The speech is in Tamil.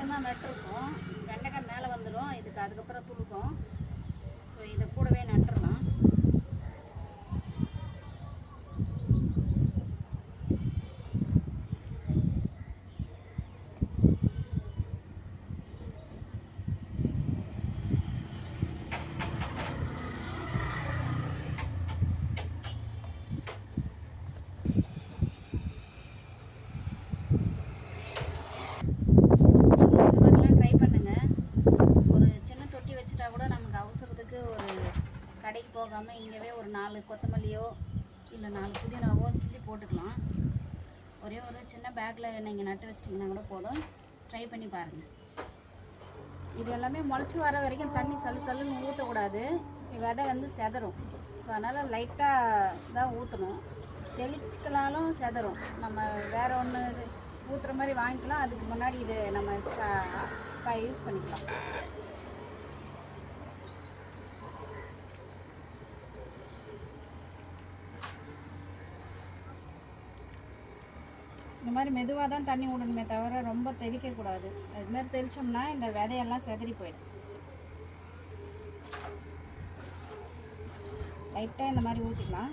மட்டும்தான் நட்டுருக்கோம். வெண்டைக்காய் மேலே வந்துடும் இதுக்கு, அதுக்கப்புறம் துளுக்கும். ஸோ இதை கூடவே நட்டுடலாம். கடைக்கு போகாமல் இங்கேவே ஒரு 4 கொத்தமல்லியோ இல்லை 4 புதினாவோ கிள்ளி போட்டுக்கலாம். ஒரே ஒரு சின்ன பேக்கில் நீங்கள் நட்டு வச்சிட்டிங்கன்னா கூட போதும். ட்ரை பண்ணி பாருங்கள். இது எல்லாமே முளைச்சி வர வரைக்கும் தண்ணி சல்லுன்னு ஊற்றக்கூடாது. விதை வந்து செதறும். ஸோ அதனால் லைட்டாக தான் ஊற்றணும். தெளிச்சிக்கலாலும் செதறும். நம்ம வேறு ஒன்று இது ஊற்றுற மாதிரி வாங்கிக்கலாம். அதுக்கு முன்னாடி இது நம்ம யூஸ் பண்ணிக்கலாம். இந்த மாதிரி மெதுவாக தான் தண்ணி விடணுமே தவிர ரொம்ப தெளிக்கக்கூடாது. அதுமாதிரி தெளித்தோம்னா இந்த விதையெல்லாம் செதறி போயிடும். லைட்டாக இந்த மாதிரி ஊற்றிக்கலாம்.